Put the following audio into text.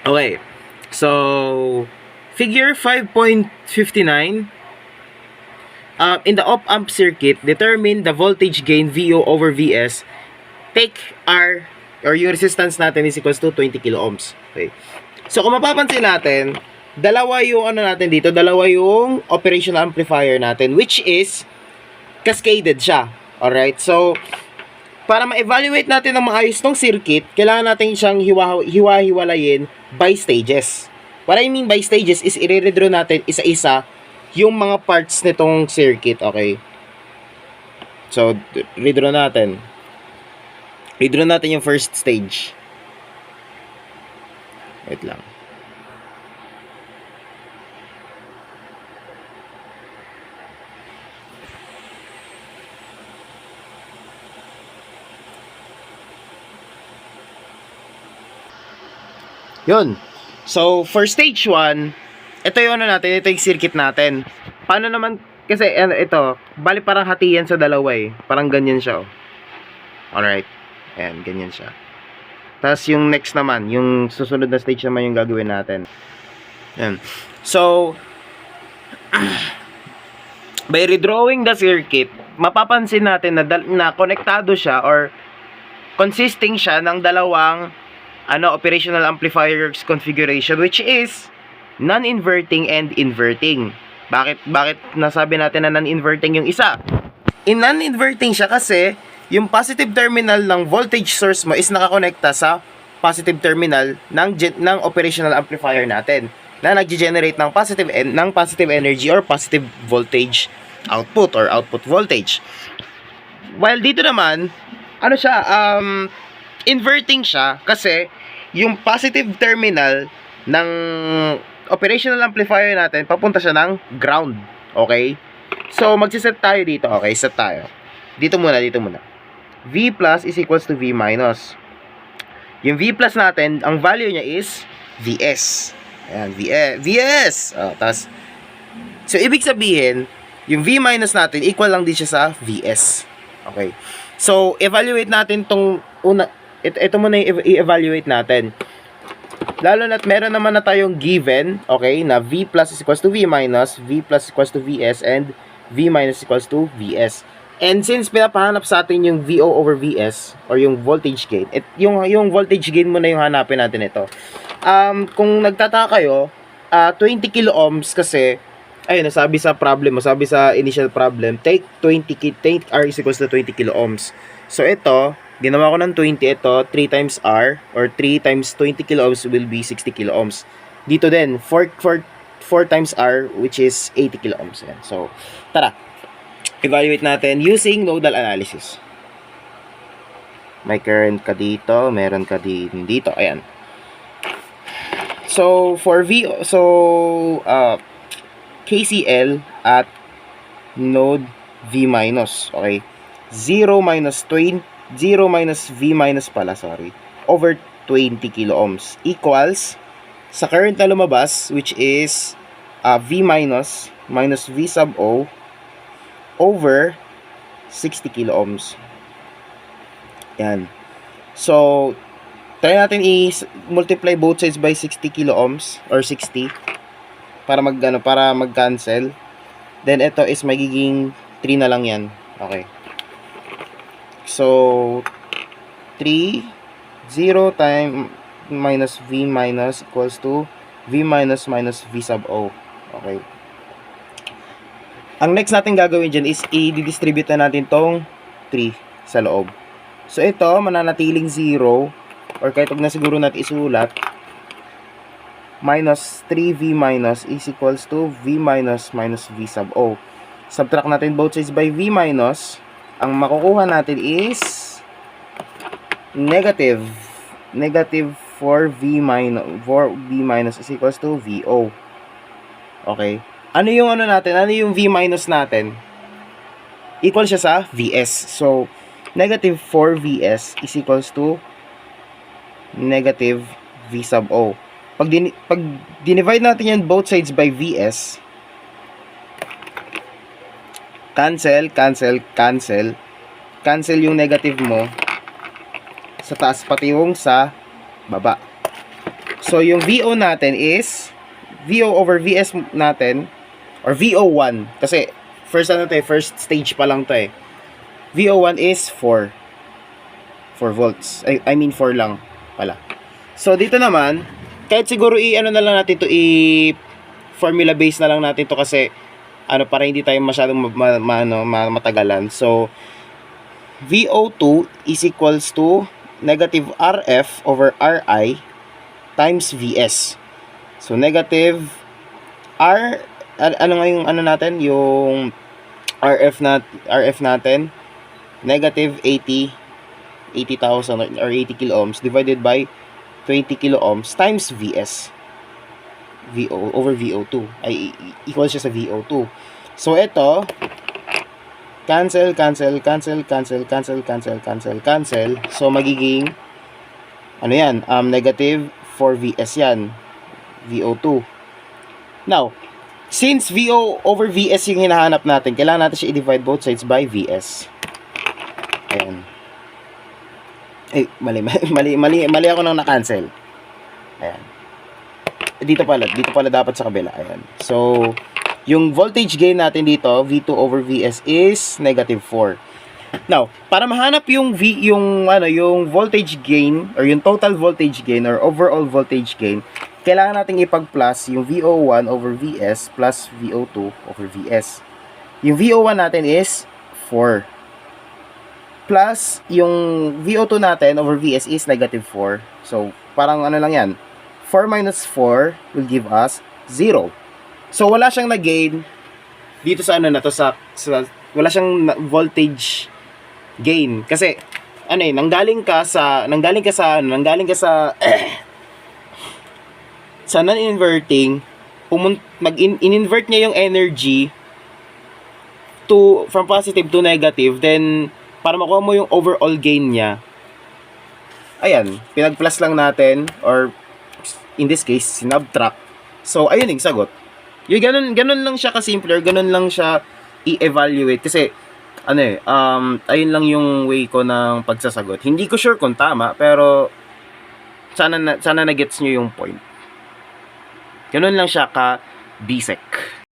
Okay. So, figure 5.59. In the op-amp circuit, determine the voltage gain VO over VS. Take R, or yung resistance natin is equals to 20 kilo ohms. Okay. So, kung mapapansin natin, dalawa yung ano natin dito, dalawa yung operational amplifier natin, which is cascaded siya. Alright? So, para ma-evaluate natin ng maayos tong circuit, kailangan natin siyang hiwa-hiwalayin by stages. What I mean by stages is i-redraw natin isa-isa yung mga parts nitong circuit, okay? So, redraw natin. Redraw natin yung first stage. Wait lang. Yun. So, for stage 1, ito yung ano natin, ito yung circuit natin. Paano naman, kasi ito, bali parang hatiyan sa dalawa eh. Parang ganyan siya, oh. Alright. Ayan, ganyan siya. Tapos yung next naman, yung susunod na stage naman yung gagawin natin. Ayan. So, by redrawing the circuit, mapapansin natin na konektado siya or consisting siya ng dalawang operational amplifiers configuration, which is non-inverting and inverting. Bakit nasabi natin na non-inverting yung isa? In non-inverting siya kasi yung positive terminal ng voltage source mo is nakakonekta sa positive terminal ng operational amplifier natin na nagge-generate ng positive energy or positive voltage output or output voltage. While dito naman, inverting siya kasi yung positive terminal ng operational amplifier natin papunta siya ng ground. Okay? So, magsiset tayo dito. Okay, set tayo. Dito muna. V plus is equals to V minus. Yung V plus natin, ang value niya is Vs. Ayan, Vs. So, ibig sabihin, yung V minus natin, equal lang din siya sa Vs. Okay. So, evaluate natin tong ito muna i-evaluate natin. Lalo na't meron naman na tayong given, okay, na V plus is equals to V minus, V plus is equals to Vs, and V minus is equals to Vs. And since pinapahanap sa atin yung VO over Vs, or yung voltage gain, yung voltage gain muna yung hanapin natin ito. Kung nagtataka kayo, 20 kilo ohms kasi, ayun, sabi sa initial problem, take R is equals to 20 kilo ohms. So ito, ginawa ko ng 20, ito 3 times R or 3 times 20 kilo ohms will be 60 kilo ohms. Dito din 4 times R, which is 80 kilo ohms. Ayan. So tara, evaluate natin using nodal analysis. May current ka dito, meron ka din dito. Ayan. So for KCL at node V minus, okay, 0 minus V minus over 20 kilo ohms equals sa current na lumabas, which is V minus V sub O over 60 kilo ohms. Yan. So, try natin i-multiply both sides by 60 kilo ohms or 60 para mag-cancel. Then ito is magiging 3 na lang yan. Okay. So, 0 times minus V minus equals to V minus V sub O. Okay. Ang next natin gagawin dyan is i-distribute na natin tong 3 sa loob. So, ito, mananatiling 0 or kahit huwag na siguro natin isulat, minus 3V minus is equals to V minus V sub O. Subtract natin both sides by V minus. Ang makukuha natin is negative 4V minus is equals to VO. Okay. Ano yung V minus natin? Equal siya sa Vs. So, negative 4Vs is equals to negative V sub O. Pag dinivide natin yan both sides by Vs, cancel yung negative mo sa taas pati yung sa baba. So, yung VO natin is, VO over VS natin, or VO1, kasi, first stage pa lang to eh. VO1 is 4 volts. I mean 4 lang pala. So, dito naman, kahit siguro ano na lang natin to, formula base na lang natin to kasi, para hindi tayo masyadong matagalan. So, VO2 is equals to negative RF over RI times VS. So, negative ano nga yung natin? Yung RF natin, negative 80,000 or 80 kilo ohms divided by 20 kilo ohms times VS. VO over VO2 ay equal siya sa VO2. So, ito, cancel. So, magiging, negative 4 VS yan. VO2. Now, since VO over VS yung hinahanap natin, kailangan natin siya i-divide both sides by VS. Ayan. Mali ako nang na-cancel. Ayan. Dito pala dapat sa kabila. Ayan. So, yung voltage gain natin dito, V2 over VS is negative 4. Now, para mahanap yung voltage gain or yung total voltage gain or overall voltage gain, kailangan nating ipag-plus yung VO1 over VS plus VO2 over VS. Yung VO1 natin is 4. Plus, yung VO2 natin over VS is negative 4. So, parang lang yan. 4 minus 4 will give us 0. So, wala siyang na-gain dito sa wala siyang voltage gain. Kasi, nanggaling ka sa sa non-inverting, in-invert niya yung energy from positive to negative, then, para makuha mo yung overall gain niya, ayan, pinag-plus lang natin, or, in this case, sinubtract. So, ayun yung sagot. Yung ganun lang siya ka-simpler, ganun lang siya i-evaluate, kasi, ayun lang yung way ko ng pagsasagot. Hindi ko sure kung tama, pero, sana na-gets nyo yung point. Ganun lang siya ka-basic.